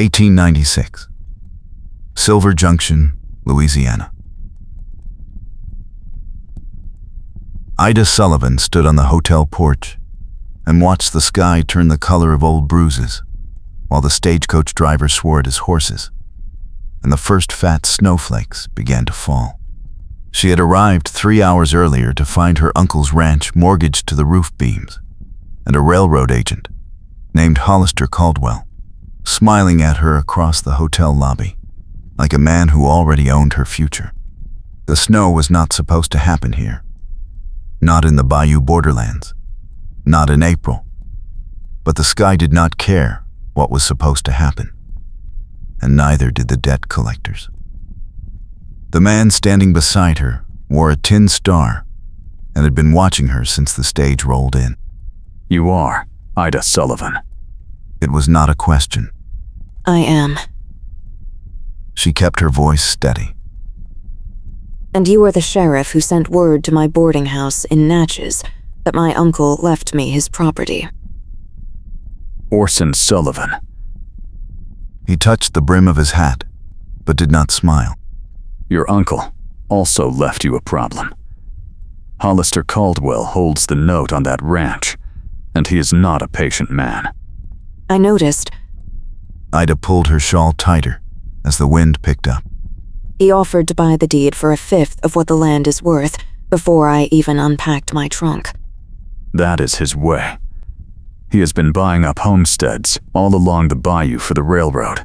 1896. Silver Junction, Louisiana. Ida Sullivan stood on the hotel porch and watched the sky turn the color of old bruises while the stagecoach driver swore at his horses, and the first fat snowflakes began to fall. She had arrived 3 hours earlier to find her uncle's ranch mortgaged to the roof beams, and a railroad agent named Hollister Caldwell smiling at her across the hotel lobby like a man who already owned her future. The snow was not supposed to happen here. Not in the Bayou borderlands. Not in April. But the sky did not care what was supposed to happen. And neither did the debt collectors. The man standing beside her wore a tin star and had been watching her since the stage rolled in. You are Ida Sullivan. It was not a question. I am. She kept her voice steady. And you are the sheriff who sent word to my boarding house in Natchez that my uncle left me his property. Orson Sullivan. He touched the brim of his hat, but did not smile. Your uncle also left you a problem. Hollister Caldwell holds the note on that ranch, and he is not a patient man. I noticed. Ida pulled her shawl tighter as the wind picked up. He offered to buy the deed for 1/5 of what the land is worth before I even unpacked my trunk. That is his way. He has been buying up homesteads all along the bayou for the railroad.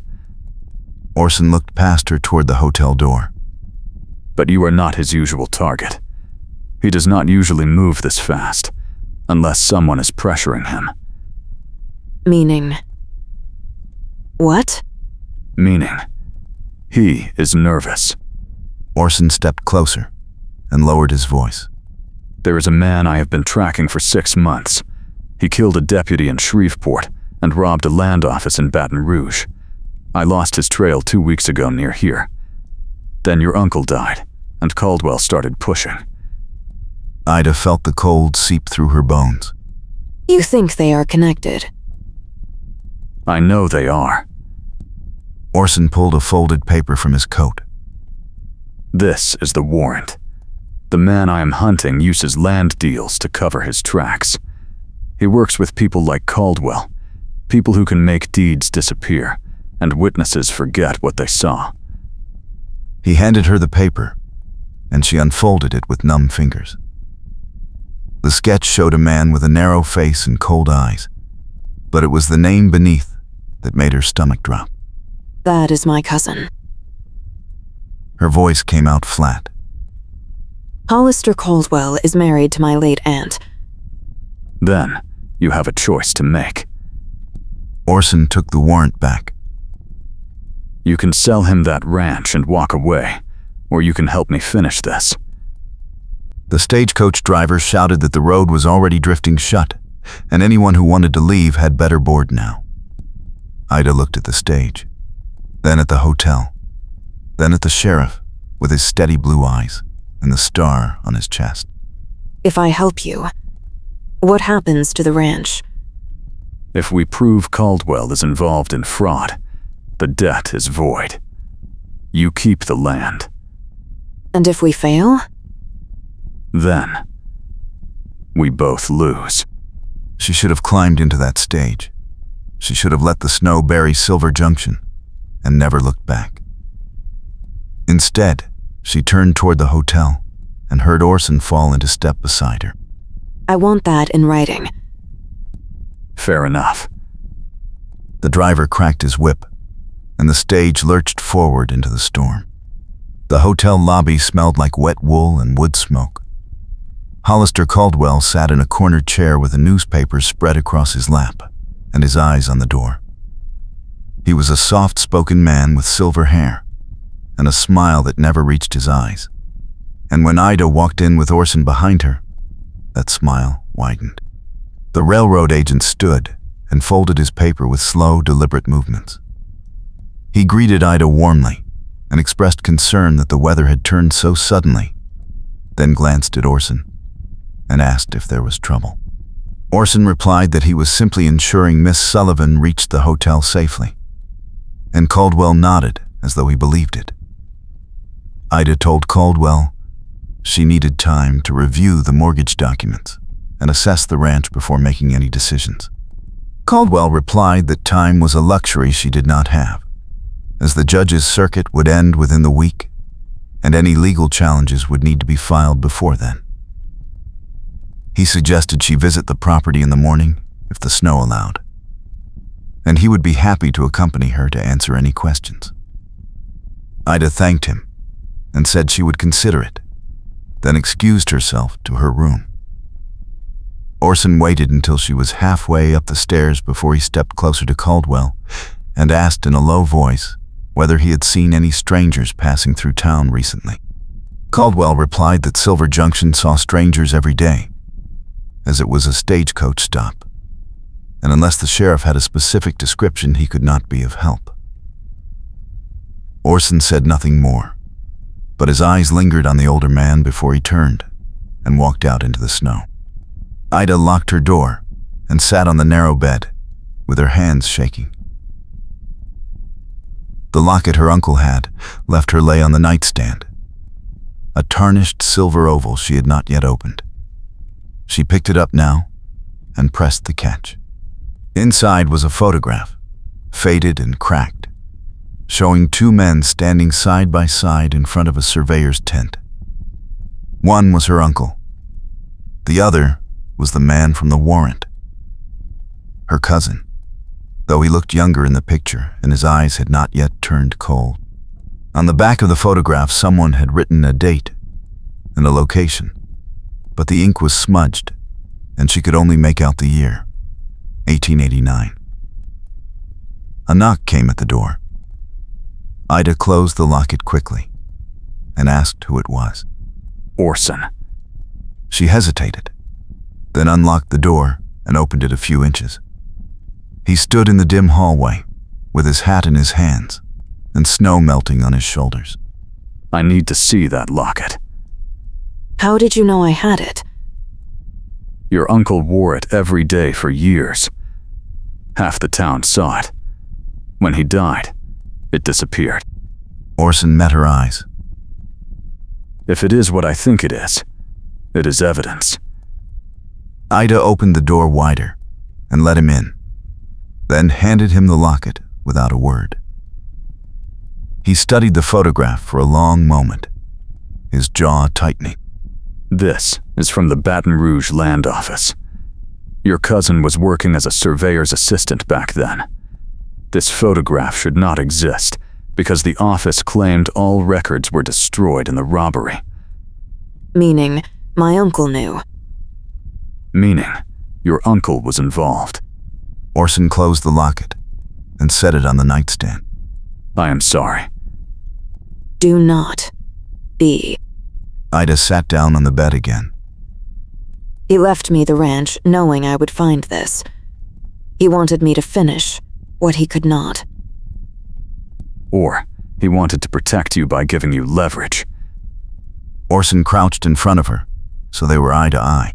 Orson looked past her toward the hotel door. But you are not his usual target. He does not usually move this fast, unless someone is pressuring him. Meaning? What? Meaning, he is nervous. Orson stepped closer and lowered his voice. There is a man I have been tracking for 6 months. He killed a deputy in Shreveport and robbed a land office in Baton Rouge. I lost his trail 2 weeks ago near here. Then your uncle died, and Caldwell started pushing. Ida felt the cold seep through her bones. You think they are connected? I know they are. Orson pulled a folded paper from his coat. This is the warrant. The man I am hunting uses land deals to cover his tracks. He works with people like Caldwell, people who can make deeds disappear, and witnesses forget what they saw. He handed her the paper, and she unfolded it with numb fingers. The sketch showed a man with a narrow face and cold eyes, but it was the name beneath that made her stomach drop. That is my cousin. Her voice came out flat. Hollister Caldwell is married to my late aunt. Then, you have a choice to make. Orson took the warrant back. You can sell him that ranch and walk away, or you can help me finish this. The stagecoach driver shouted that the road was already drifting shut, and anyone who wanted to leave had better board now. Ida looked at the stage, then at the hotel, then at the sheriff with his steady blue eyes and the star on his chest. If I help you, what happens to the ranch? If we prove Caldwell is involved in fraud, the debt is void. You keep the land. And if we fail? Then, we both lose. She should have climbed into that stage. She should have let the snow bury Silver Junction and never looked back. Instead, she turned toward the hotel and heard Orson fall into step beside her. I want that in writing. Fair enough. The driver cracked his whip, and the stage lurched forward into the storm. The hotel lobby smelled like wet wool and wood smoke. Hollister Caldwell sat in a corner chair with a newspaper spread across his lap and his eyes on the door. He was a soft-spoken man with silver hair and a smile that never reached his eyes. And when Ida walked in with Orson behind her, that smile widened. The railroad agent stood and folded his paper with slow, deliberate movements. He greeted Ida warmly and expressed concern that the weather had turned so suddenly, then glanced at Orson and asked if there was trouble. Orson replied that he was simply ensuring Miss Sullivan reached the hotel safely, and Caldwell nodded as though he believed it. Ida told Caldwell she needed time to review the mortgage documents and assess the ranch before making any decisions. Caldwell replied that time was a luxury she did not have, as the judge's circuit would end within the week, and any legal challenges would need to be filed before then. He suggested she visit the property in the morning if the snow allowed, and he would be happy to accompany her to answer any questions. Ida thanked him and said she would consider it, then excused herself to her room. Orson waited until she was halfway up the stairs before he stepped closer to Caldwell and asked in a low voice whether he had seen any strangers passing through town recently. Caldwell replied that Silver Junction saw strangers every day, as it was a stagecoach stop, and unless the sheriff had a specific description, he could not be of help. Orson said nothing more, but his eyes lingered on the older man before he turned and walked out into the snow. Ida locked her door and sat on the narrow bed, with her hands shaking. The locket her uncle had left her lay on the nightstand, a tarnished silver oval she had not yet opened. She picked it up now and pressed the catch. Inside was a photograph, faded and cracked, showing two men standing side by side in front of a surveyor's tent. One was her uncle. The other was the man from the warrant, her cousin, though he looked younger in the picture and his eyes had not yet turned cold. On the back of the photograph, someone had written a date and a location, but the ink was smudged and she could only make out the year, 1889. A knock came at the door. Ida closed the locket quickly and asked who it was. Orson. She hesitated, then unlocked the door and opened it a few inches. He stood in the dim hallway with his hat in his hands and snow melting on his shoulders. I need to see that locket. How did you know I had it? Your uncle wore it every day for years. Half the town saw it. When he died, it disappeared. Orson met her eyes. If it is what I think it is evidence. Ida opened the door wider and let him in, then handed him the locket without a word. He studied the photograph for a long moment, his jaw tightening. This is from the Baton Rouge Land Office. Your cousin was working as a surveyor's assistant back then. This photograph should not exist because the office claimed all records were destroyed in the robbery. Meaning, my uncle knew. Meaning, your uncle was involved. Orson closed the locket and set it on the nightstand. I am sorry. Do not be. Ida sat down on the bed again. He left me the ranch knowing I would find this. He wanted me to finish what he could not. Or he wanted to protect you by giving you leverage. Orson crouched in front of her, so they were eye to eye.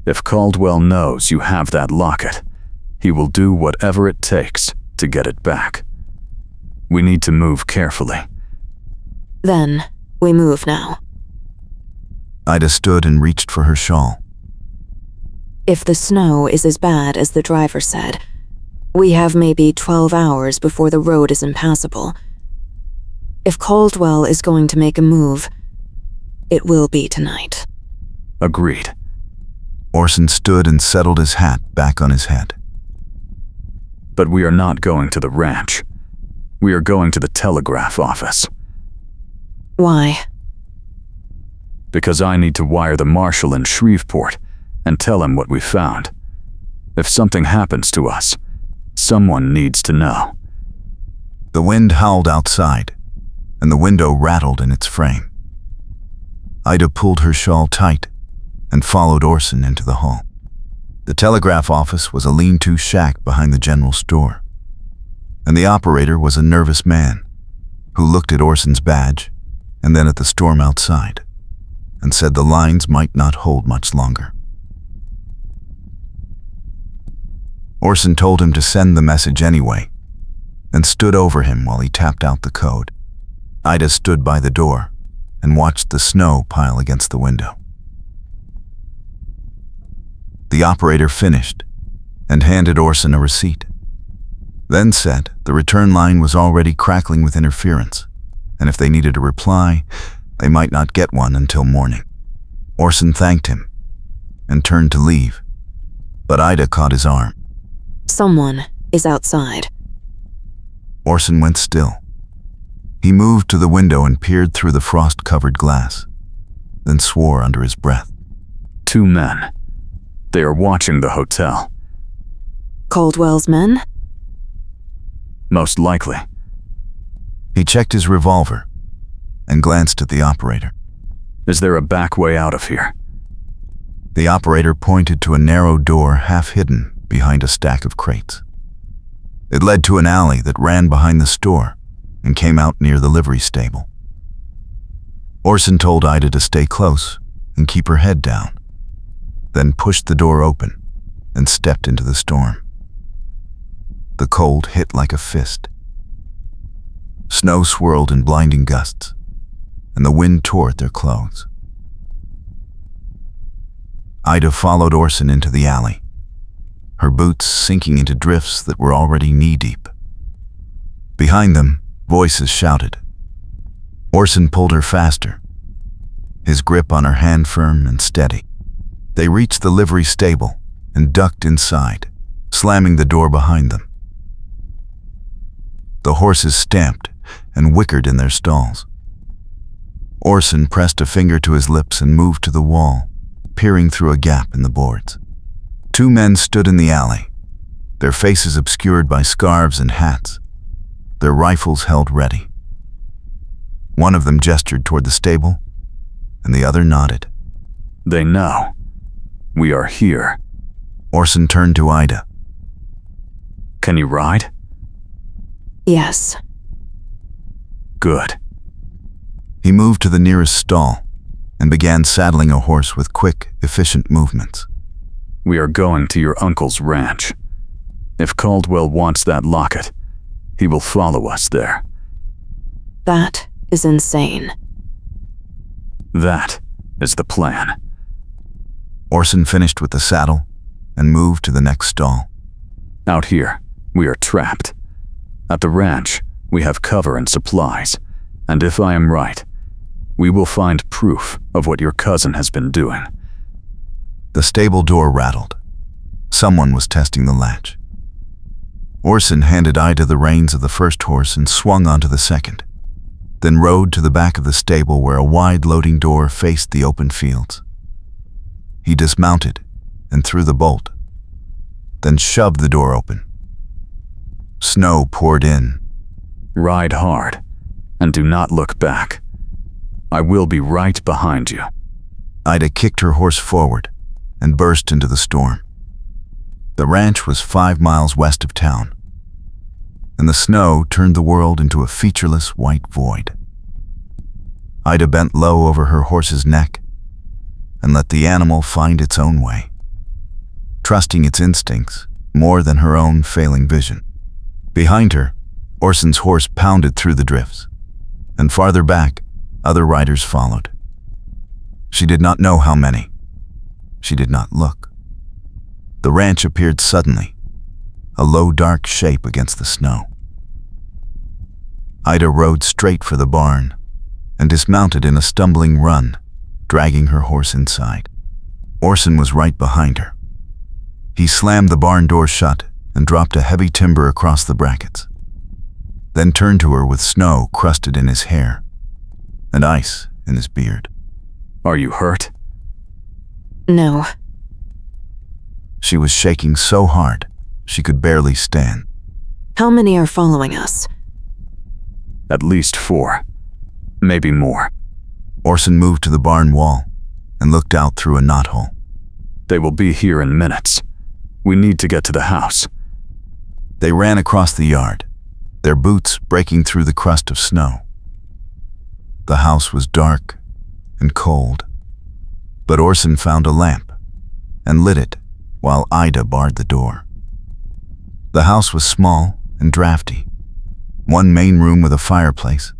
If Caldwell knows you have that locket, he will do whatever it takes to get it back. We need to move carefully. Then, we move now. Ida stood and reached for her shawl. If the snow is as bad as the driver said, we have maybe 12 hours before the road is impassable. If Caldwell is going to make a move, it will be tonight. Agreed. Orson stood and settled his hat back on his head. But we are not going to the ranch. We are going to the telegraph office. Why? Because I need to wire the marshal in Shreveport and tell him what we found. If something happens to us, someone needs to know. The wind howled outside, and the window rattled in its frame. Ida pulled her shawl tight and followed Orson into the hall. The telegraph office was a lean-to shack behind the general store, and the operator was a nervous man who looked at Orson's badge and then at the storm outside and said the lines might not hold much longer. Orson told him to send the message anyway and stood over him while he tapped out the code. Ida stood by the door and watched the snow pile against the window. The operator finished and handed Orson a receipt, then said the return line was already crackling with interference, and if they needed a reply, they might not get one until morning. Orson thanked him and turned to leave, but Ida caught his arm. Someone is outside. Orson went still. He moved to the window and peered through the frost-covered glass, then swore under his breath. 2 men. They are watching the hotel. Caldwell's men? Most likely. He checked his revolver and glanced at the operator. Is there a back way out of here? The operator pointed to a narrow door half hidden behind a stack of crates. It led to an alley that ran behind the store and came out near the livery stable. Orson told Ida to stay close and keep her head down, then pushed the door open and stepped into the storm. The cold hit like a fist. Snow swirled in blinding gusts, and the wind tore at their clothes. Ida followed Orson into the alley, her boots sinking into drifts that were already knee-deep. Behind them, voices shouted. Orson pulled her faster, his grip on her hand firm and steady. They reached the livery stable and ducked inside, slamming the door behind them. The horses stamped and whickered in their stalls. Orson pressed a finger to his lips and moved to the wall, peering through a gap in the boards. 2 men stood in the alley, their faces obscured by scarves and hats, their rifles held ready. One of them gestured toward the stable, and the other nodded. They know. We are here. Orson turned to Ida. Can you ride? Yes. Good. He moved to the nearest stall and began saddling a horse with quick, efficient movements. We are going to your uncle's ranch. If Caldwell wants that locket, he will follow us there. That is insane. That is the plan. Orson finished with the saddle and moved to the next stall. Out here, we are trapped. At the ranch, we have cover and supplies, and if I am right, we will find proof of what your cousin has been doing. The stable door rattled. Someone was testing the latch. Orson handed Ida the reins of the first horse and swung onto the second, then rode to the back of the stable where a wide loading door faced the open fields. He dismounted and threw the bolt, then shoved the door open. Snow poured in. Ride hard, and do not look back. I will be right behind you. Ida kicked her horse forward and burst into the storm. The ranch was 5 miles west of town, and the snow turned the world into a featureless white void. Ida bent low over her horse's neck and let the animal find its own way, trusting its instincts more than her own failing vision. Behind her, Orson's horse pounded through the drifts, and farther back, other riders followed. She did not know how many. She did not look. The ranch appeared suddenly, a low, dark shape against the snow. Ida rode straight for the barn and dismounted in a stumbling run, dragging her horse inside. Orson was right behind her. He slammed the barn door shut and dropped a heavy timber across the brackets, then turned to her with snow crusted in his hair and ice in his beard. Are you hurt? No. She was shaking so hard she could barely stand. How many are following us? At least 4. Maybe more. Orson moved to the barn wall and looked out through a knothole. They will be here in minutes. We need to get to the house. They ran across the yard, their boots breaking through the crust of snow. The house was dark and cold, but Orson found a lamp and lit it while Ida barred the door. The house was small and drafty, one main room with a fireplace,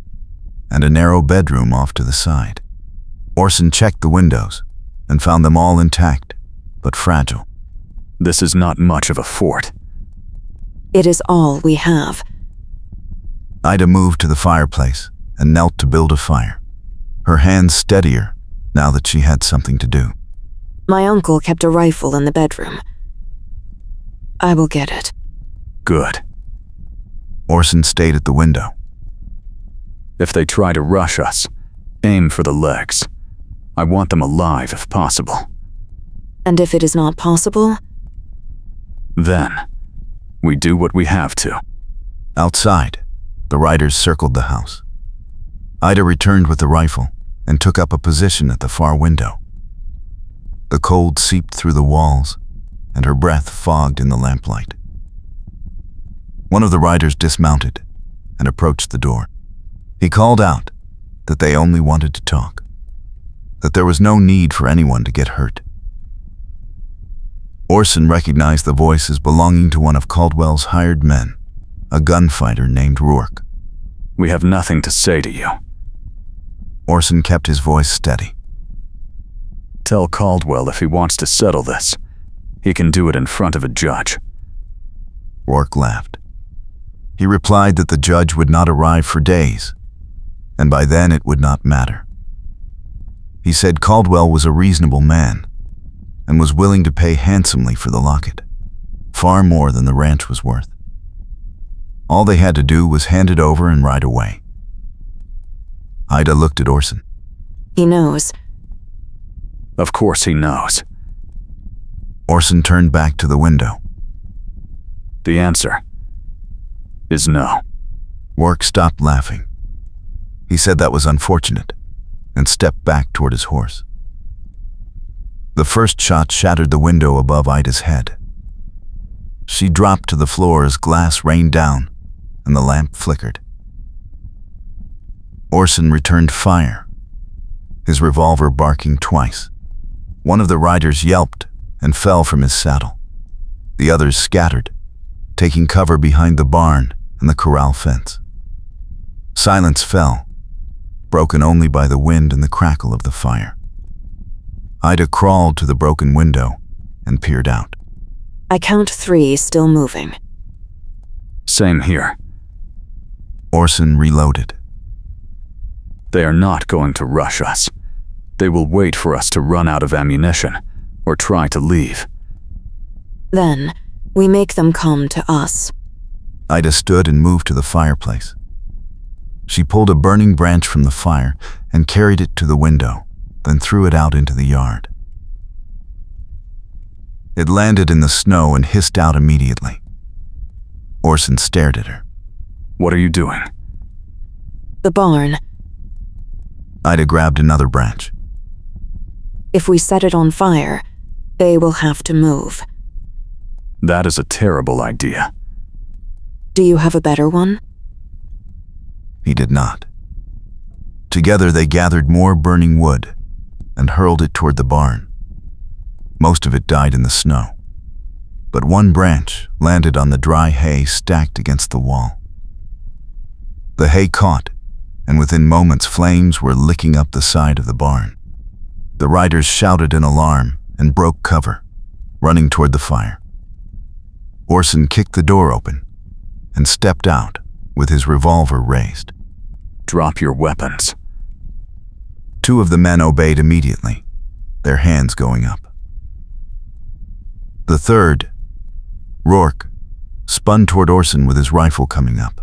and a narrow bedroom off to the side. Orson checked the windows and found them all intact, but fragile. This is not much of a fort. It is all we have. Ida moved to the fireplace and knelt to build a fire, her hands steadier now that she had something to do. My uncle kept a rifle in the bedroom. I will get it. Good. Orson stayed at the window. If they try to rush us, aim for the legs. I want them alive if possible. And if it is not possible? Then, we do what we have to. Outside, the riders circled the house. Ida returned with the rifle and took up a position at the far window. The cold seeped through the walls, and her breath fogged in the lamplight. One of the riders dismounted and approached the door. He called out that they only wanted to talk, that there was no need for anyone to get hurt. Orson recognized the voice as belonging to one of Caldwell's hired men, a gunfighter named Rourke. We have nothing to say to you. Orson kept his voice steady. Tell Caldwell if he wants to settle this, he can do it in front of a judge. Rourke laughed. He replied that the judge would not arrive for days, and by then it would not matter. He said Caldwell was a reasonable man and was willing to pay handsomely for the locket, far more than the ranch was worth. All they had to do was hand it over and ride away. Ida looked at Orson. He knows. Of course he knows. Orson turned back to the window. The answer is no. Rourke stopped laughing. He said that was unfortunate and stepped back toward his horse. The first shot shattered the window above Ida's head. She dropped to the floor as glass rained down and the lamp flickered. Orson returned fire, his revolver barking twice. One of the riders yelped and fell from his saddle. The others scattered, taking cover behind the barn and the corral fence. Silence fell, broken only by the wind and the crackle of the fire. Ida crawled to the broken window and peered out. I count 3 still moving. Same here. Orson reloaded. They are not going to rush us. They will wait for us to run out of ammunition or try to leave. Then, we make them come to us. Ida stood and moved to the fireplace. She pulled a burning branch from the fire and carried it to the window, then threw it out into the yard. It landed in the snow and hissed out immediately. Orson stared at her. What are you doing? The barn. Ida grabbed another branch. If we set it on fire, they will have to move. That is a terrible idea. Do you have a better one? He did not. Together they gathered more burning wood and hurled it toward the barn. Most of it died in the snow, but one branch landed on the dry hay stacked against the wall. The hay caught, and within moments flames were licking up the side of the barn. The riders shouted in alarm and broke cover, running toward the fire. Orson kicked the door open and stepped out with his revolver raised. Drop your weapons. 2 of the men obeyed immediately, their hands going up. The third, Rourke, spun toward Orson with his rifle coming up.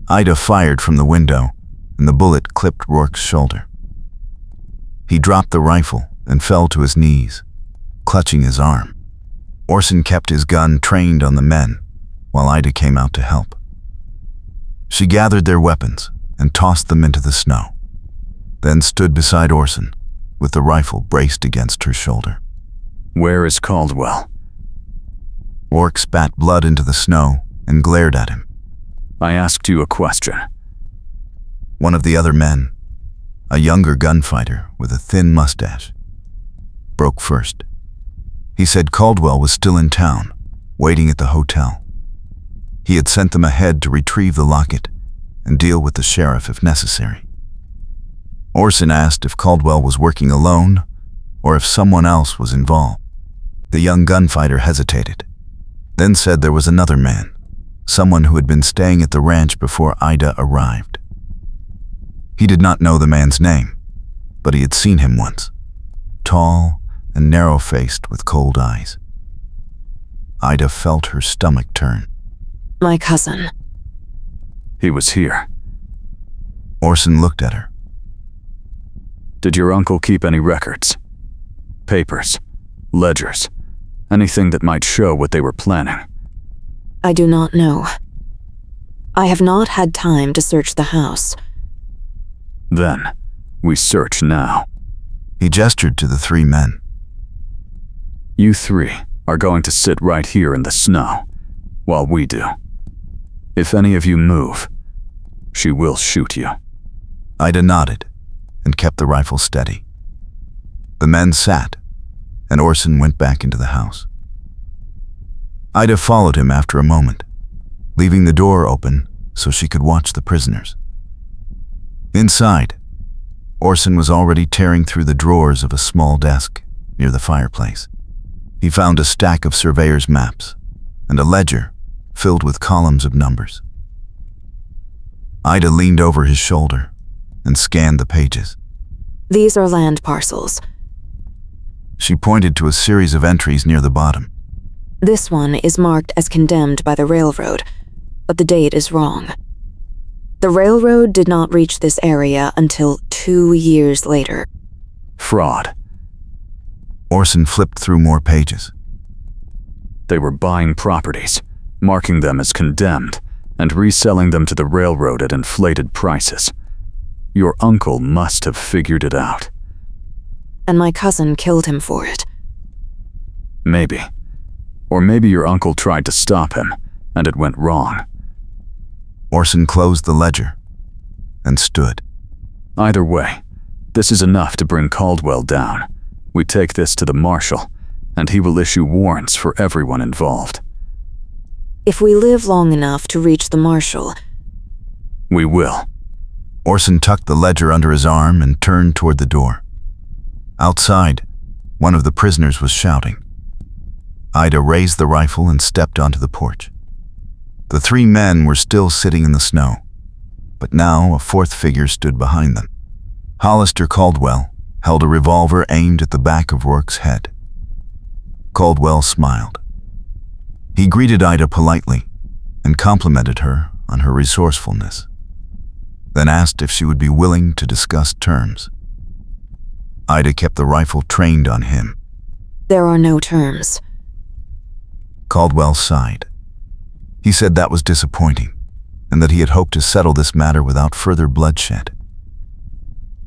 Ida fired from the window, and the bullet clipped Rourke's shoulder. He dropped the rifle and fell to his knees, clutching his arm. Orson kept his gun trained on the men, while Ida came out to help. She gathered their weapons and tossed them into the snow, then stood beside Orson with the rifle braced against her shoulder. Where is Caldwell? Rourke spat blood into the snow and glared at him. I asked you a question. One of the other men, a younger gunfighter with a thin mustache, broke first. He said Caldwell was still in town, waiting at the hotel. He had sent them ahead to retrieve the locket and deal with the sheriff if necessary. Orson asked if Caldwell was working alone or if someone else was involved. The young gunfighter hesitated, then said there was another man, someone who had been staying at the ranch before Ida arrived. He did not know the man's name, but he had seen him once, tall and narrow-faced with cold eyes. Ida felt her stomach turn. My cousin. He was here. Orson looked at her. Did your uncle keep any records? Papers? Ledgers? Anything that might show what they were planning? I do not know. I have not had time to search the house. Then, we search now. He gestured to the three men. You three are going to sit right here in the snow, while we do. If any of you move, she will shoot you. Ida nodded and kept the rifle steady. The men sat, and Orson went back into the house. Ida followed him after a moment, leaving the door open so she could watch the prisoners. Inside, Orson was already tearing through the drawers of a small desk near the fireplace. He found a stack of surveyor's maps and a ledger filled with columns of numbers. Ida leaned over his shoulder and scanned the pages. These are land parcels. She pointed to a series of entries near the bottom. This one is marked as condemned by the railroad, but the date is wrong. The railroad did not reach this area until 2 years later. Fraud. Orson flipped through more pages. They were buying properties, marking them as condemned, and reselling them to the railroad at inflated prices. Your uncle must have figured it out. And my cousin killed him for it. Maybe. Or maybe your uncle tried to stop him, and it went wrong. Orson closed the ledger and stood. Either way, this is enough to bring Caldwell down. We take this to the marshal, and he will issue warrants for everyone involved. If we live long enough to reach the marshal, We will. Orson tucked the ledger under his arm and turned toward the door. Outside, one of the prisoners was shouting. Ida raised the rifle and stepped onto the porch. The three men were still sitting in the snow, but now a fourth figure stood behind them. Hollister Caldwell held a revolver aimed at the back of Rourke's head. Caldwell smiled. He greeted Ida politely and complimented her on her resourcefulness, then asked if she would be willing to discuss terms. Ida kept the rifle trained on him. there are no terms. Caldwell sighed. He said that was disappointing, and that he had hoped to settle this matter without further bloodshed.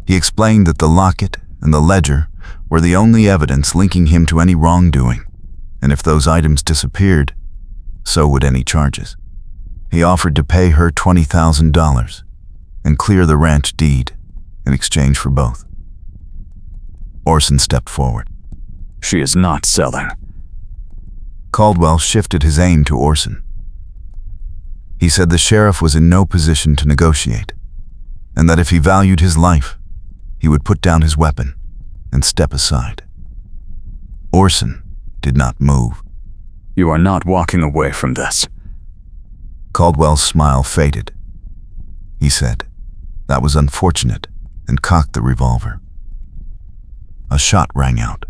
He explained that the locket and the ledger were the only evidence linking him to any wrongdoing, and if those items disappeared, so would any charges. He offered to pay her $20,000 and clear the ranch deed in exchange for both. Orson stepped forward. She is not selling. Caldwell shifted his aim to Orson. He said the sheriff was in no position to negotiate, and that if he valued his life, he would put down his weapon and step aside. Orson did not move. You are not walking away from this. Caldwell's smile faded. He said, "That was unfortunate," and cocked the revolver. A shot rang out.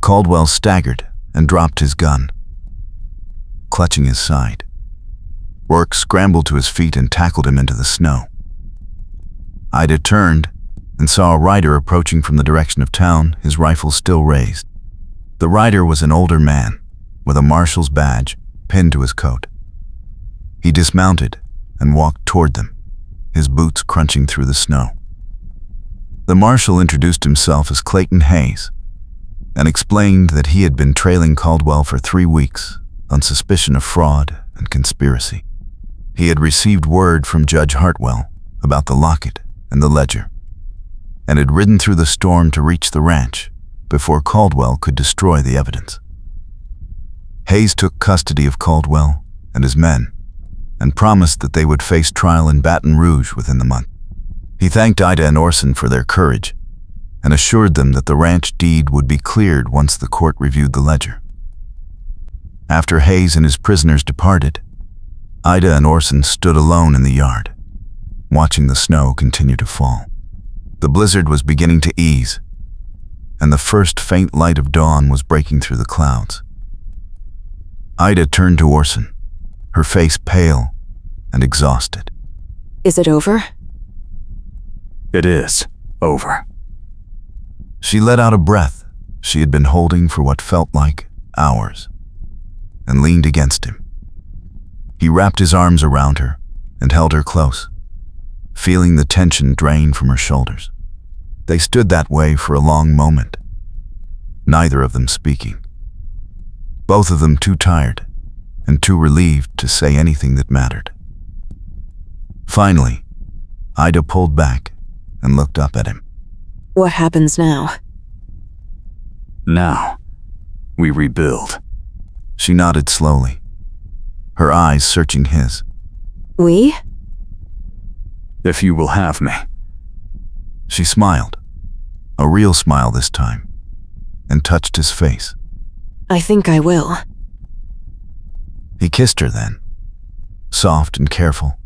Caldwell staggered and dropped his gun, clutching his side. Rourke scrambled to his feet and tackled him into the snow. Ida turned and saw a rider approaching from the direction of town, his rifle still raised. The rider was an older man with a marshal's badge pinned to his coat. He dismounted and walked toward them, his boots crunching through the snow. The marshal introduced himself as Clayton Hayes and explained that he had been trailing Caldwell for 3 weeks on suspicion of fraud and conspiracy. He had received word from Judge Hartwell about the locket and the ledger, and had ridden through the storm to reach the ranch before Caldwell could destroy the evidence. Hayes took custody of Caldwell and his men and promised that they would face trial in Baton Rouge within the month. He thanked Ida and Orson for their courage and assured them that the ranch deed would be cleared once the court reviewed the ledger. After Hayes and his prisoners departed, Ida and Orson stood alone in the yard, watching the snow continue to fall. The blizzard was beginning to ease, and the first faint light of dawn was breaking through the clouds. Ida turned to Orson, her face pale and exhausted. Is it over? It is over. She let out a breath she had been holding for what felt like hours, and leaned against him. He wrapped his arms around her and held her close, feeling the tension drain from her shoulders. They stood that way for a long moment, neither of them speaking. Both of them too tired and too relieved to say anything that mattered. Finally, Ida pulled back and looked up at him. What happens now? Now, we rebuild. She nodded slowly, her eyes searching his. We? If you will have me. She smiled, a real smile this time, and touched his face. I think I will. He kissed her then, soft and careful,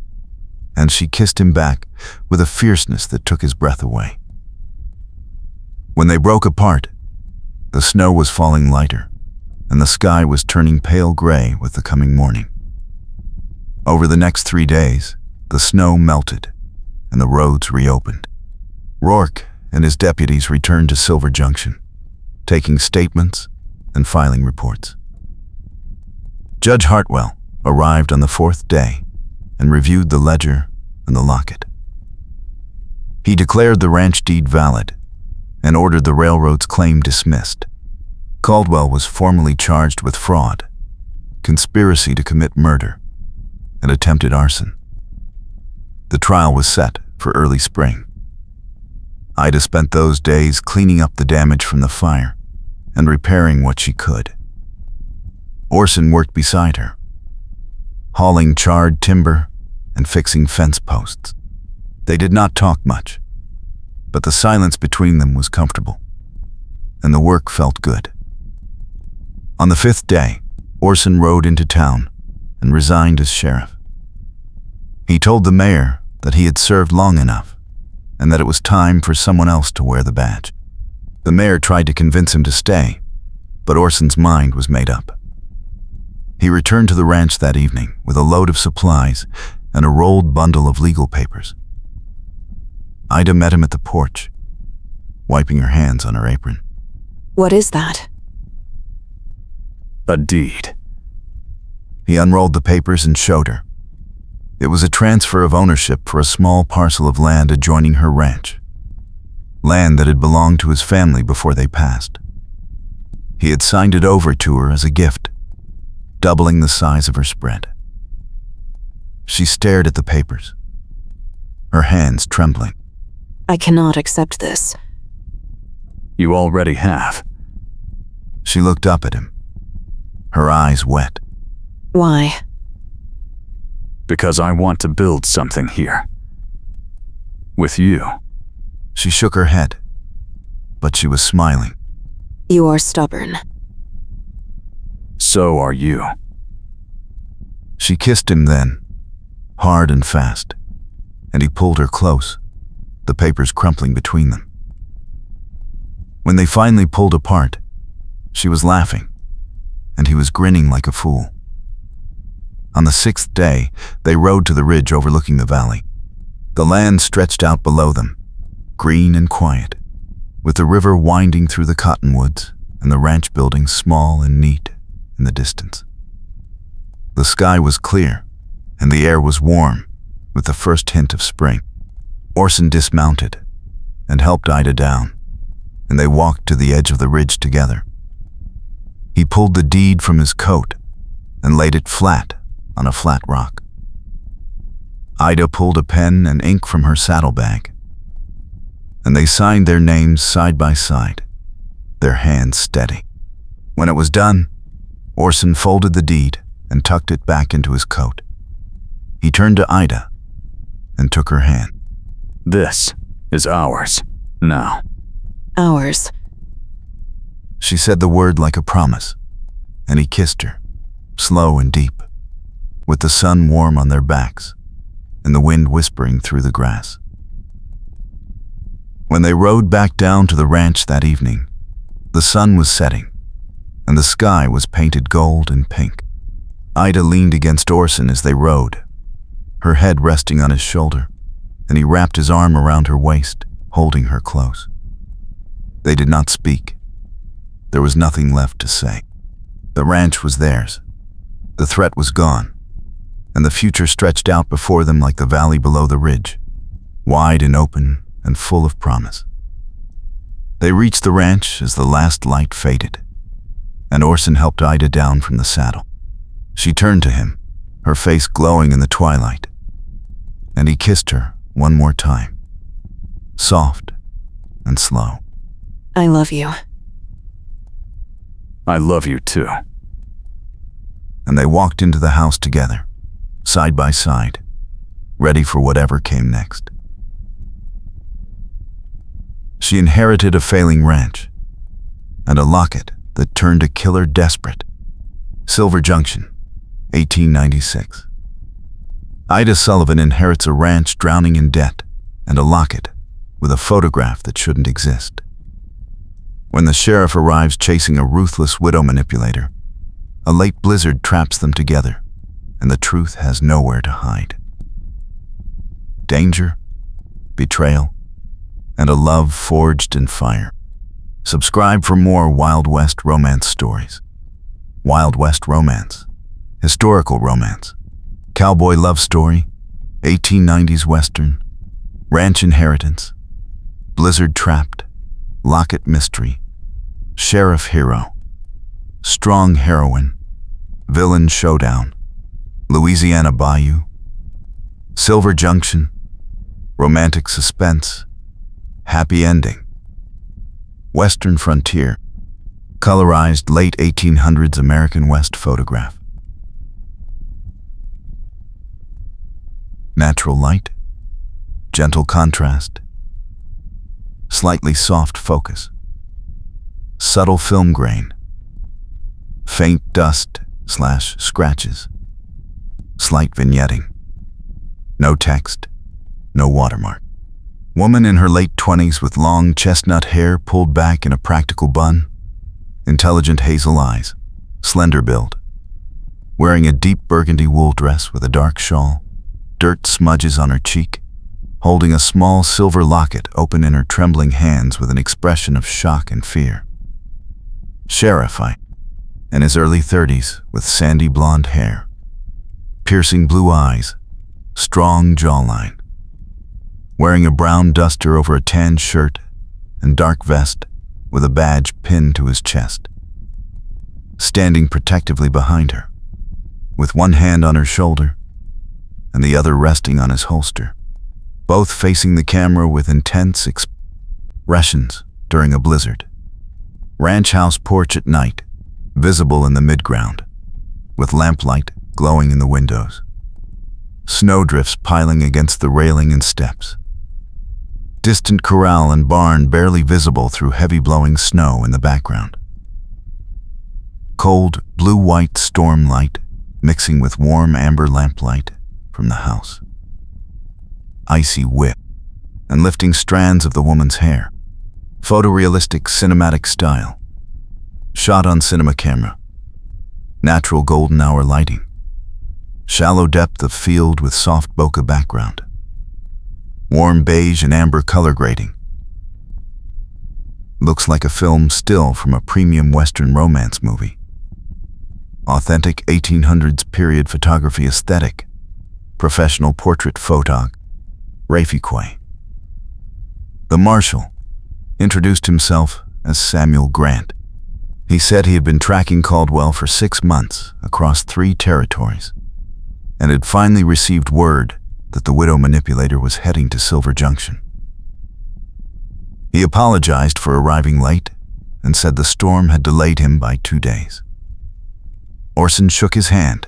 and she kissed him back with a fierceness that took his breath away. When they broke apart, the snow was falling lighter, and the sky was turning pale gray with the coming morning. Over the next 3 days, the snow melted, and the roads reopened. Rourke and his deputies returned to Silver Junction, taking statements and filing reports. Judge Hartwell arrived on the 4th day and reviewed the ledger and the locket. He declared the ranch deed valid and ordered the railroad's claim dismissed. Caldwell was formally charged with fraud, conspiracy to commit murder, and attempted arson. The trial was set for early spring. Ida spent those days cleaning up the damage from the fire and repairing what she could. Orson worked beside her, hauling charred timber and fixing fence posts. They did not talk much, but the silence between them was comfortable, and the work felt good. On the 5th day, Orson rode into town and resigned as sheriff. He told the mayor that he had served long enough and that it was time for someone else to wear the badge. The mayor tried to convince him to stay, but Orson's mind was made up. He returned to the ranch that evening with a load of supplies and a rolled bundle of legal papers. Ida met him at the porch, wiping her hands on her apron. What is that? A deed. He unrolled the papers and showed her. It was a transfer of ownership for a small parcel of land adjoining her ranch, land that had belonged to his family before they passed. He had signed it over to her as a gift, doubling the size of her spread. She stared at the papers, her hands trembling. I cannot accept this. You already have. She looked up at him, her eyes wet. Why? Because I want to build something here. With you. She shook her head, but she was smiling. You are stubborn. So are you. She kissed him then, hard and fast, and he pulled her close, the papers crumpling between them. When they finally pulled apart, she was laughing, and he was grinning like a fool. On the 6th day, they rode to the ridge overlooking the valley. The land stretched out below them, green and quiet, with the river winding through the cottonwoods and the ranch buildings small and neat in the distance. The sky was clear, and the air was warm, with the first hint of spring. Orson dismounted and helped Ida down, and they walked to the edge of the ridge together. He pulled the deed from his coat and laid it flat on a flat rock. Ida pulled a pen and ink from her saddlebag, and they signed their names side by side, their hands steady. When it was done, Orson folded the deed and tucked it back into his coat. He turned to Ida and took her hand. This is ours, now. Ours. She said the word like a promise, and he kissed her, slow and deep, with the sun warm on their backs and the wind whispering through the grass. When they rode back down to the ranch that evening, the sun was setting, and the sky was painted gold and pink. Ida leaned against Orson as they rode, her head resting on his shoulder, and he wrapped his arm around her waist, holding her close. They did not speak. There was nothing left to say. The ranch was theirs. The threat was gone, and the future stretched out before them like the valley below the ridge, wide and open and full of promise. They reached the ranch as the last light faded, and Orson helped Ida down from the saddle. She turned to him, her face glowing in the twilight, and he kissed her one more time, soft and slow. I love you. I love you too. And they walked into the house together, side by side, ready for whatever came next. She inherited a failing ranch and a locket that turned a killer desperate. Silver Junction, 1896. Ida Sullivan inherits a ranch drowning in debt and a locket with a photograph that shouldn't exist. When the sheriff arrives chasing a ruthless widow manipulator, a late blizzard traps them together, and the truth has nowhere to hide. Danger, betrayal, and a love forged in fire. Subscribe for more Wild West romance stories. Wild West romance, historical romance, cowboy love story, 1890s western, ranch inheritance, blizzard trapped, locket mystery, sheriff hero, strong heroine, villain showdown, Louisiana Bayou, Silver Junction, romantic suspense, happy ending, Western frontier, colorized late 1800s American West photograph. Natural light, gentle contrast, slightly soft focus, subtle film grain, faint dust/scratches, slight vignetting, no text, no watermark. Woman in her late 20s with long chestnut hair pulled back in a practical bun, intelligent hazel eyes, slender build, wearing a deep burgundy wool dress with a dark shawl, dirt smudges on her cheek, holding a small silver locket open in her trembling hands with an expression of shock and fear. Sheriff in his early 30s with sandy blonde hair, piercing blue eyes, strong jawline, wearing a brown duster over a tan shirt and dark vest with a badge pinned to his chest. Standing protectively behind her, with one hand on her shoulder and the other resting on his holster, both facing the camera with intense expressions during a blizzard. Ranch house porch at night, visible in the midground, with lamplight glowing in the windows. Snowdrifts piling against the railing and steps. Distant corral and barn barely visible through heavy blowing snow in the background. Cold, blue-white storm light mixing with warm amber lamplight from the house. Icy whip and lifting strands of the woman's hair. Photorealistic cinematic style. Shot on cinema camera. Natural golden hour lighting. Shallow depth of field with soft bokeh background. Warm beige and amber color grading. Looks like a film still from a premium Western romance movie. Authentic 1800s period photography aesthetic. Professional portrait photog. Rafi Quay. The marshal introduced himself as Samuel Grant. He said he had been tracking Caldwell for 6 months across 3 territories and had finally received word that the widow manipulator was heading to Silver Junction. He apologized for arriving late and said the storm had delayed him by 2 days. Orson shook his hand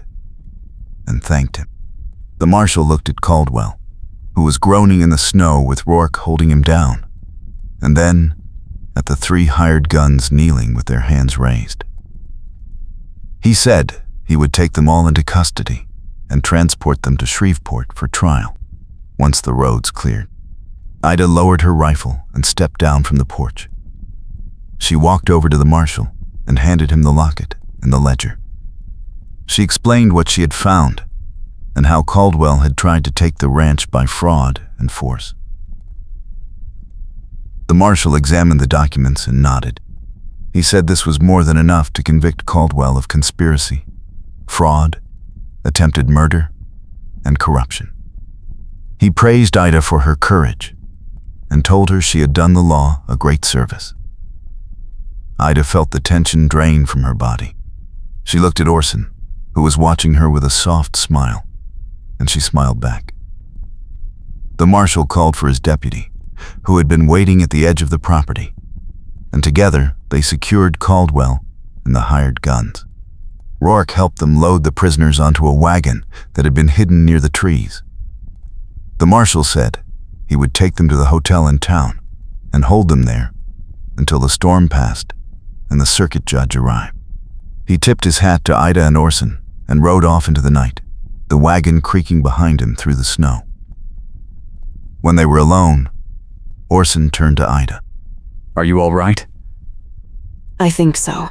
and thanked him. The marshal looked at Caldwell, who was groaning in the snow with Rourke holding him down, and then at the 3 hired guns kneeling with their hands raised. He said he would take them all into custody and transport them to Shreveport for trial once the roads cleared. Ida lowered her rifle and stepped down from the porch. She walked over to the marshal and handed him the locket and the ledger. She explained what she had found and how Caldwell had tried to take the ranch by fraud and force. The marshal examined the documents and nodded. He said this was more than enough to convict Caldwell of conspiracy, fraud, attempted murder, and corruption. He praised Ida for her courage and told her she had done the law a great service. Ida felt the tension drain from her body. She looked at Orson, who was watching her with a soft smile, and she smiled back. The marshal called for his deputy, who had been waiting at the edge of the property, and together they secured Caldwell and the hired guns. Rourke helped them load the prisoners onto a wagon that had been hidden near the trees. The marshal said he would take them to the hotel in town and hold them there until the storm passed and the circuit judge arrived. He tipped his hat to Ida and Orson and rode off into the night, the wagon creaking behind him through the snow. When they were alone, Orson turned to Ida. Are you all right? I think so.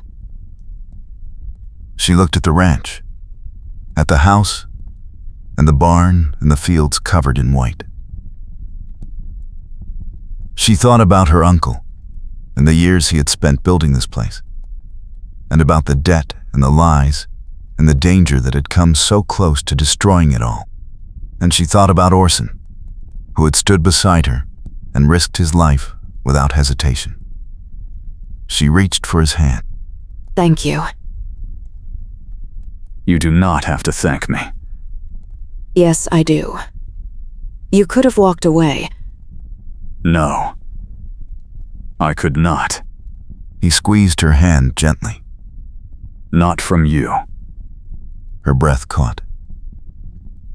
She looked at the ranch, at the house, and the barn and the fields covered in white. She thought about her uncle and the years he had spent building this place, and about the debt and the lies and the danger that had come so close to destroying it all. And she thought about Orson, who had stood beside her and risked his life without hesitation. She reached for his hand. Thank you. You do not have to thank me. Yes, I do. You could have walked away. No. I could not. He squeezed her hand gently. Not from you. Her breath caught.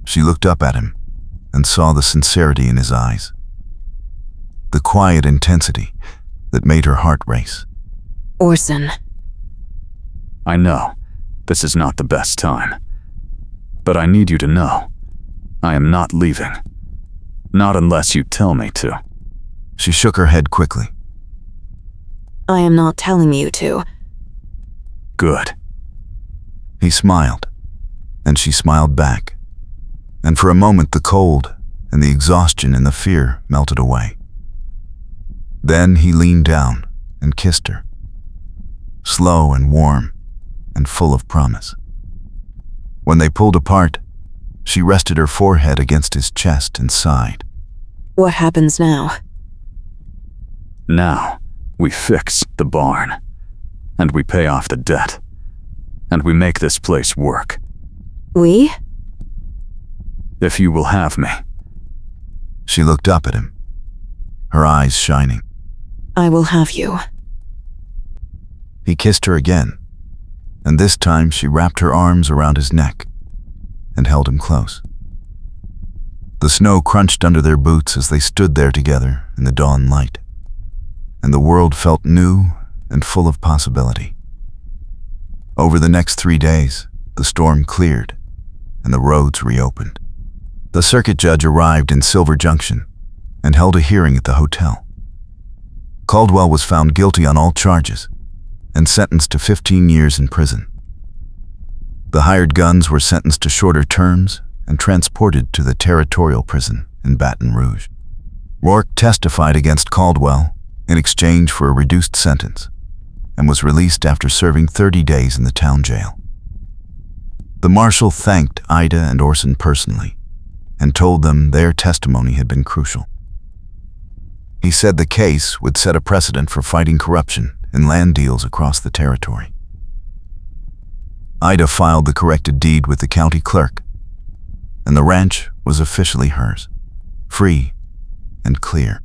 She looked up at him and saw the sincerity in his eyes, the quiet intensity that made her heart race. Orson. I know this is not the best time, but I need you to know I am not leaving. Not unless you tell me to. She shook her head quickly. I am not telling you to. Good. He smiled, and she smiled back, and for a moment the cold and the exhaustion and the fear melted away. Then he leaned down and kissed her, slow and warm and full of promise. When they pulled apart, she rested her forehead against his chest and sighed. What happens now? Now, we fix the barn, and we pay off the debt, and we make this place work. We? If you will have me. She looked up at him, her eyes shining. I will have you. He kissed her again, and this time she wrapped her arms around his neck and held him close. The snow crunched under their boots as they stood there together in the dawn light, and the world felt new and full of possibility. Over the next 3 days, the storm cleared and the roads reopened. The circuit judge arrived in Silver Junction and held a hearing at the hotel. Caldwell was found guilty on all charges and sentenced to 15 years in prison. The hired guns were sentenced to shorter terms and transported to the territorial prison in Baton Rouge. Rourke testified against Caldwell in exchange for a reduced sentence and was released after serving 30 days in the town jail. The marshal thanked Ida and Orson personally and told them their testimony had been crucial. He said the case would set a precedent for fighting corruption in land deals across the territory. Ida filed the corrected deed with the county clerk, and the ranch was officially hers, free and clear.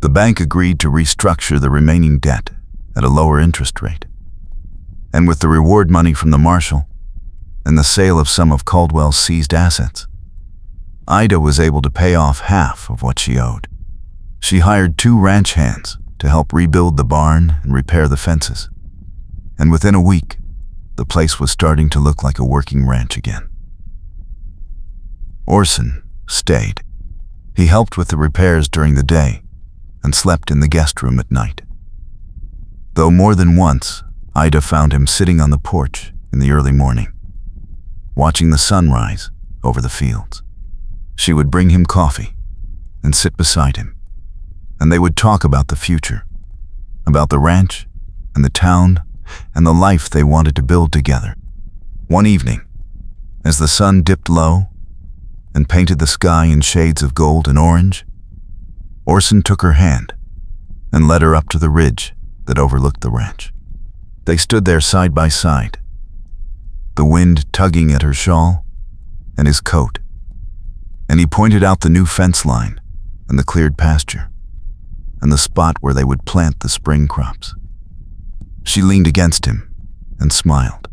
The bank agreed to restructure the remaining debt at a lower interest rate, and with the reward money from the marshal, and the sale of some of Caldwell's seized assets, Ida was able to pay off half of what she owed. She hired 2 ranch hands to help rebuild the barn and repair the fences. And within a week, the place was starting to look like a working ranch again. Orson stayed. He helped with the repairs during the day and slept in the guest room at night. Though more than once, Ida found him sitting on the porch in the early morning, watching the sunrise over the fields. She would bring him coffee and sit beside him, and they would talk about the future, about the ranch and the town and the life they wanted to build together. One evening, as the sun dipped low and painted the sky in shades of gold and orange, Orson took her hand and led her up to the ridge that overlooked the ranch. They stood there side by side, the wind tugging at her shawl and his coat, and he pointed out the new fence line and the cleared pasture and the spot where they would plant the spring crops. She leaned against him and smiled.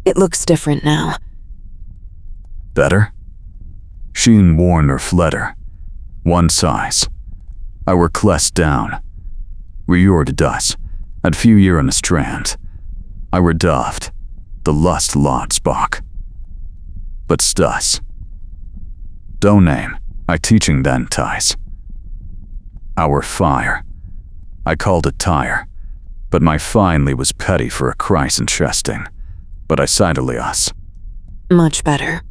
It looks different now. Better? Sheen Warner Fletter. One size. I were kless down. We jord dus, at few year in the strand. I were doved, the lust lot spok. But stus. Do name, I teaching then ties. Our fire. I called it tire, but my finely was petty for a Christ and chesting, but I sidely us. Much better.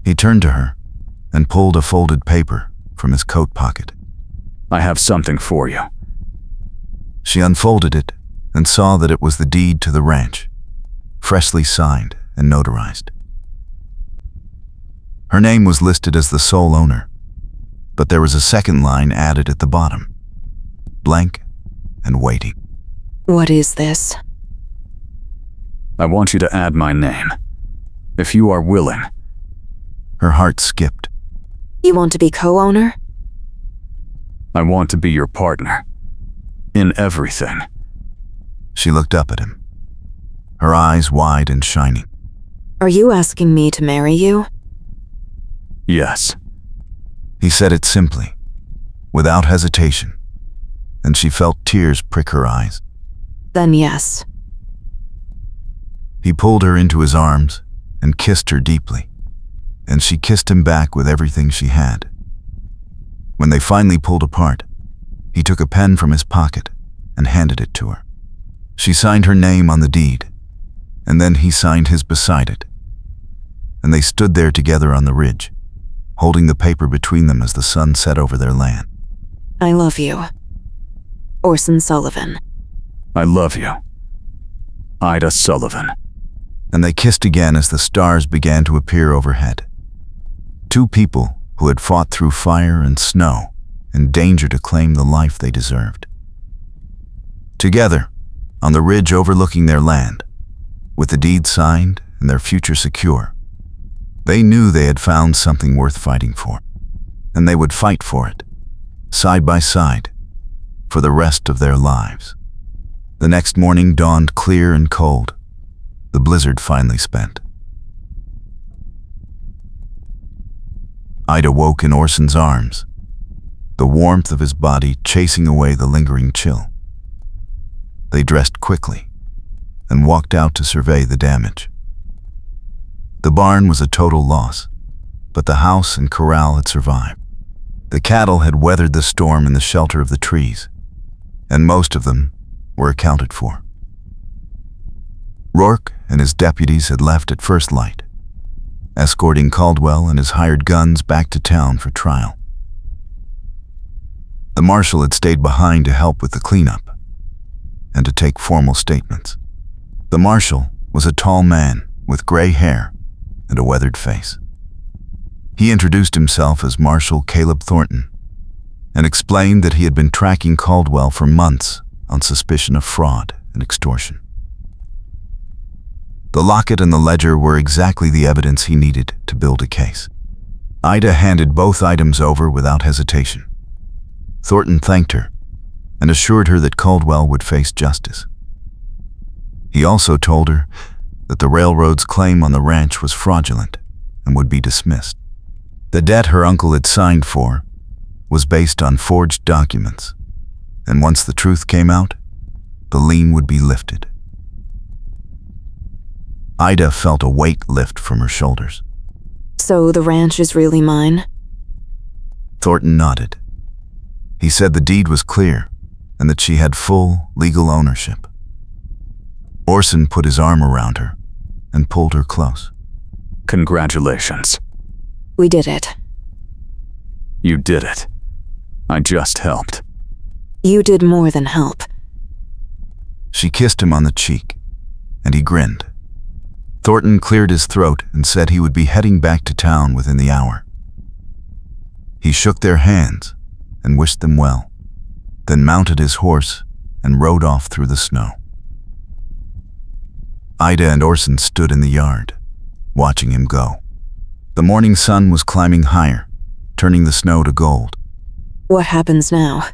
He turned to her and pulled a folded paper from his coat pocket. I have something for you. She unfolded it and saw that it was the deed to the ranch, freshly signed and notarized. Her name was listed as the sole owner, but there was a second line added at the bottom, blank and waiting. What is this? I want you to add my name, if you are willing. Her heart skipped. You want to be co-owner? I want to be your partner. In everything. She looked up at him, her eyes wide and shining. Are you asking me to marry you? Yes. He said it simply, without hesitation, and she felt tears prick her eyes. Then yes. He pulled her into his arms and kissed her deeply, and she kissed him back with everything she had. When they finally pulled apart, he took a pen from his pocket and handed it to her. She signed her name on the deed, and then he signed his beside it, and they stood there together on the ridge, holding the paper between them as the sun set over their land. I love you. Orson Sullivan. I love you. Ida Sullivan. And they kissed again as the stars began to appear overhead. 2 people who had fought through fire and snow and danger to claim the life they deserved. Together, on the ridge overlooking their land, with the deed signed and their future secure, they knew they had found something worth fighting for, and they would fight for it, side by side, for the rest of their lives. The next morning dawned clear and cold, the blizzard finally spent. Ida woke in Orson's arms, the warmth of his body chasing away the lingering chill. They dressed quickly and walked out to survey the damage. The barn was a total loss, but the house and corral had survived. The cattle had weathered the storm in the shelter of the trees, and most of them were accounted for. Rourke and his deputies had left at first light, escorting Caldwell and his hired guns back to town for trial. The marshal had stayed behind to help with the cleanup and to take formal statements. The marshal was a tall man with gray hair and a weathered face. He introduced himself as Marshal Caleb Thornton and explained that he had been tracking Caldwell for months on suspicion of fraud and extortion. The locket and the ledger were exactly the evidence he needed to build a case. Ida handed both items over without hesitation. Thornton thanked her and assured her that Caldwell would face justice. He also told her that the railroad's claim on the ranch was fraudulent and would be dismissed. The debt her uncle had signed for was based on forged documents, and once the truth came out, the lien would be lifted. Ida felt a weight lift from her shoulders. So the ranch is really mine? Thornton nodded. He said the deed was clear and that she had full legal ownership. Orson put his arm around her and pulled her close. Congratulations. We did it. You did it. I just helped. You did more than help. She kissed him on the cheek, and he grinned. Thornton cleared his throat and said he would be heading back to town within the hour. He shook their hands and wished them well, then mounted his horse and rode off through the snow. Ida and Orson stood in the yard, watching him go. The morning sun was climbing higher, turning the snow to gold. What happens now?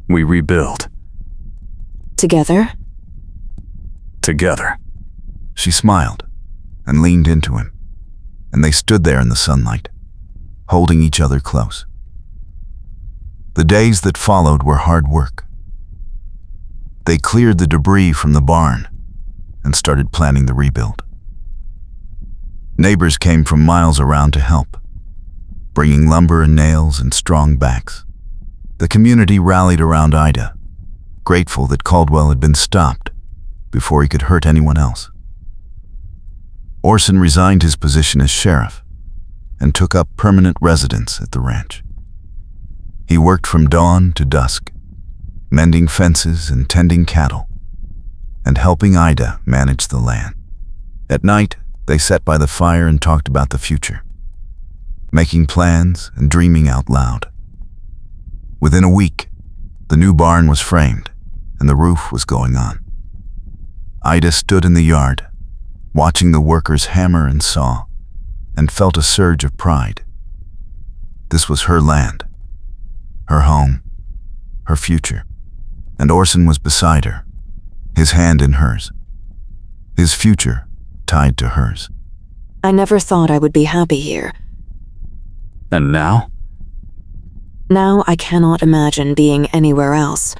We rebuild. Together? Together. She smiled and leaned into him, and they stood there in the sunlight, holding each other close. The days that followed were hard work. They cleared the debris from the barn and started planning the rebuild. Neighbors came from miles around to help, bringing lumber and nails and strong backs. The community rallied around Ida, grateful that Caldwell had been stopped before he could hurt anyone else. Orson resigned his position as sheriff and took up permanent residence at the ranch. He worked from dawn to dusk, mending fences and tending cattle, and helping Ida manage the land. At night, they sat by the fire and talked about the future, making plans and dreaming out loud. Within a week, the new barn was framed and the roof was going on. Ida stood in the yard, watching the workers hammer and saw, and felt a surge of pride. This was her land, her home, her future, and Orson was beside her, his hand in hers, his future tied to hers. I never thought I would be happy here. And now? Now I cannot imagine being anywhere else.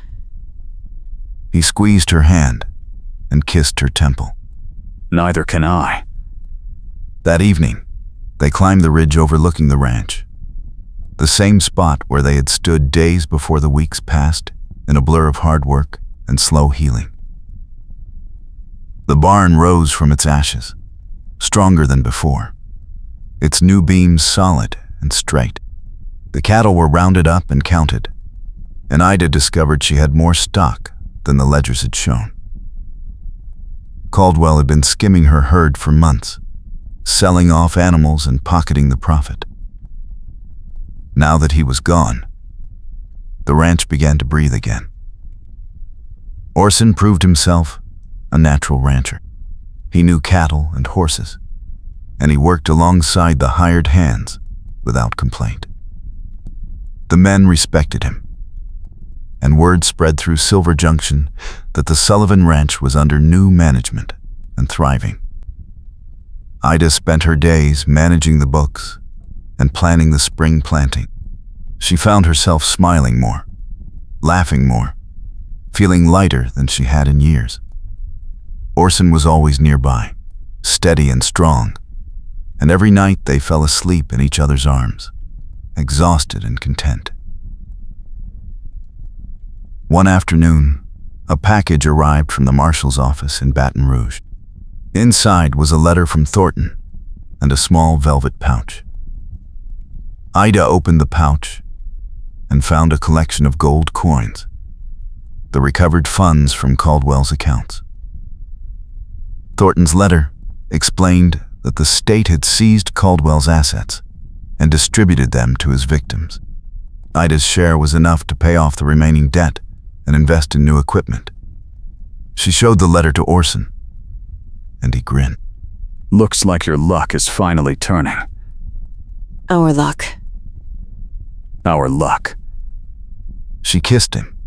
He squeezed her hand and kissed her temple. Neither can I. That evening, they climbed the ridge overlooking the ranch, the same spot where they had stood days before the weeks passed in a blur of hard work and slow healing. The barn rose from its ashes, stronger than before, its new beams solid and straight. The cattle were rounded up and counted, and Ida discovered she had more stock than the ledgers had shown. Caldwell had been skimming her herd for months, selling off animals and pocketing the profit. Now that he was gone, the ranch began to breathe again. Orson proved himself a natural rancher. He knew cattle and horses, and he worked alongside the hired hands without complaint. The men respected him, and word spread through Silver Junction that the Sullivan Ranch was under new management and thriving. Ida spent her days managing the books and planning the spring planting. She found herself smiling more, laughing more, feeling lighter than she had in years. Orson was always nearby, steady and strong, and every night they fell asleep in each other's arms, exhausted and content. One afternoon, a package arrived from the marshal's office in Baton Rouge. Inside was a letter from Thornton and a small velvet pouch. Ida opened the pouch and found a collection of gold coins, the recovered funds from Caldwell's accounts. Thornton's letter explained that the state had seized Caldwell's assets and distributed them to his victims. Ida's share was enough to pay off the remaining debt and invest in new equipment. She showed the letter to Orson, and he grinned. Looks like your luck is finally turning. Our luck. Our luck. She kissed him,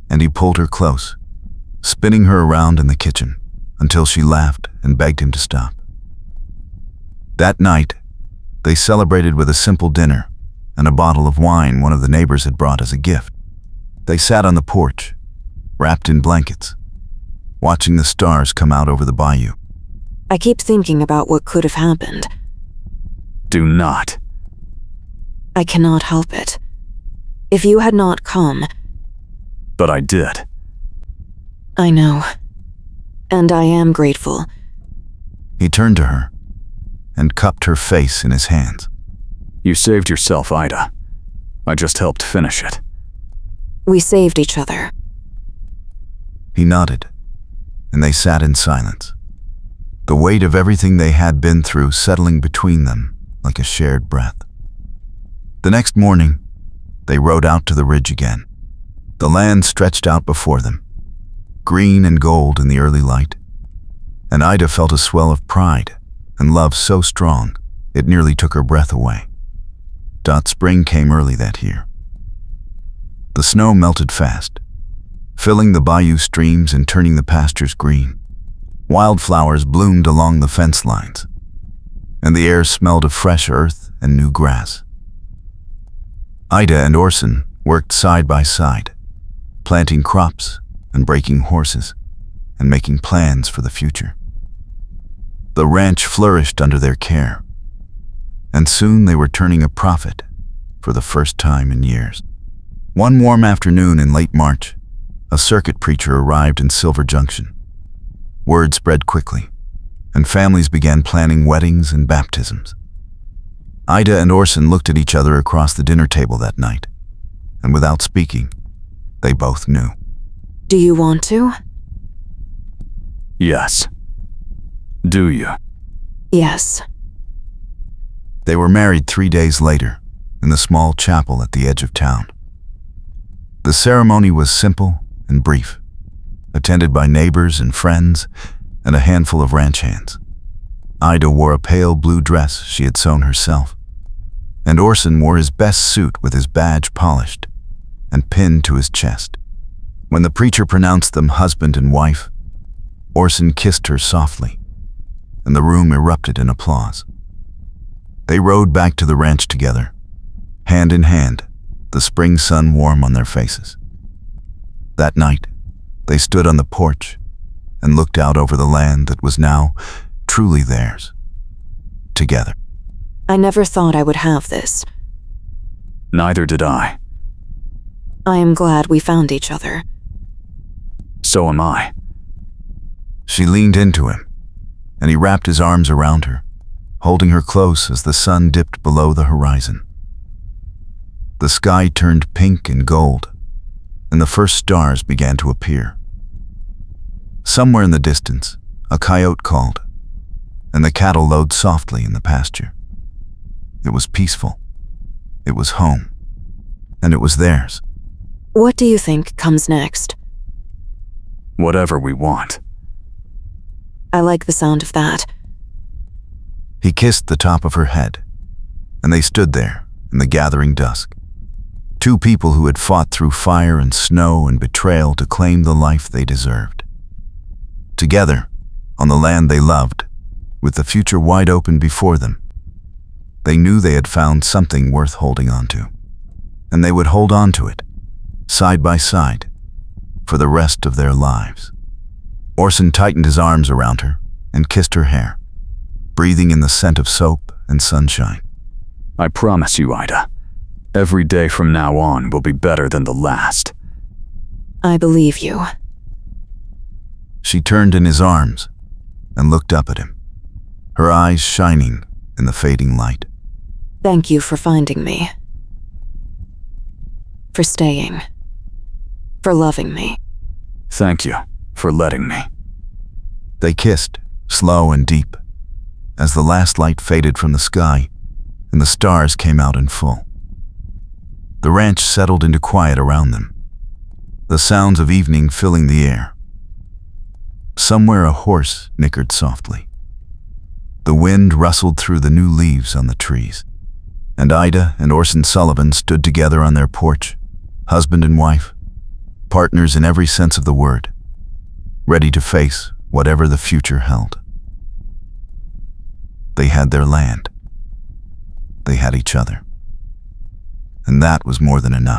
and he pulled her close, spinning her around in the kitchen, until she laughed and begged him to stop. That night, they celebrated with a simple dinner and a bottle of wine one of the neighbors had brought as a gift. They sat on the porch, wrapped in blankets, watching the stars come out over the bayou. I keep thinking about what could have happened. Do not. I cannot help it. If you had not come, But I did. I know. And I am grateful. He turned to her and cupped her face in his hands. You saved yourself, Ida. I just helped finish it. We saved each other. He nodded, and they sat in silence, the weight of everything they had been through settling between them like a shared breath. The next morning, they rode out to the ridge again. The land stretched out before them, green and gold in the early light, and Ida felt a swell of pride and love so strong it nearly took her breath away. Spring came early that year. The snow melted fast, filling the bayou streams and turning the pastures green. Wildflowers bloomed along the fence lines, and the air smelled of fresh earth and new grass. Ida and Orson worked side by side, planting crops and breaking horses and making plans for the future. The ranch flourished under their care, and soon they were turning a profit for the first time in years. One warm afternoon in late March, a circuit preacher arrived in Silver Junction. Word spread quickly, and families began planning weddings and baptisms. Ida and Orson looked at each other across the dinner table that night, and without speaking, they both knew. Do you want to? Yes. Do you? Yes. They were married 3 days later in the small chapel at the edge of town. The ceremony was simple and brief, attended by neighbors and friends and a handful of ranch hands. Ida wore a pale blue dress she had sewn herself, and Orson wore his best suit with his badge polished and pinned to his chest. When the preacher pronounced them husband and wife, Orson kissed her softly, and the room erupted in applause. They rode back to the ranch together, hand in hand, the spring sun warm on their faces. That night, they stood on the porch and looked out over the land that was now truly theirs, together. I never thought I would have this. Neither did I. I am glad we found each other. So am I. She leaned into him, and he wrapped his arms around her, holding her close as the sun dipped below the horizon. The sky turned pink and gold, and the first stars began to appear. Somewhere in the distance, a coyote called, and the cattle lowed softly in the pasture. It was peaceful. It was home, and it was theirs. What do you think comes next? Whatever we want. I like the sound of that. He kissed the top of her head, and they stood there in the gathering dusk. Two people who had fought through fire and snow and betrayal to claim the life they deserved. Together, on the land they loved, with the future wide open before them, they knew they had found something worth holding on to, and they would hold on to it, side by side, for the rest of their lives. Orson tightened his arms around her and kissed her hair, breathing in the scent of soap and sunshine. I promise you, Ida, every day from now on will be better than the last. I believe you. She turned in his arms and looked up at him, her eyes shining in the fading light. Thank you for finding me. For staying. For loving me. Thank you for letting me. They kissed, slow and deep, as the last light faded from the sky and the stars came out in full. The ranch settled into quiet around them, the sounds of evening filling the air. Somewhere a horse nickered softly. The wind rustled through the new leaves on the trees, and Ida and Orson Sullivan stood together on their porch, husband and wife, partners in every sense of the word, ready to face whatever the future held. They had their land. They had each other. And that was more than enough.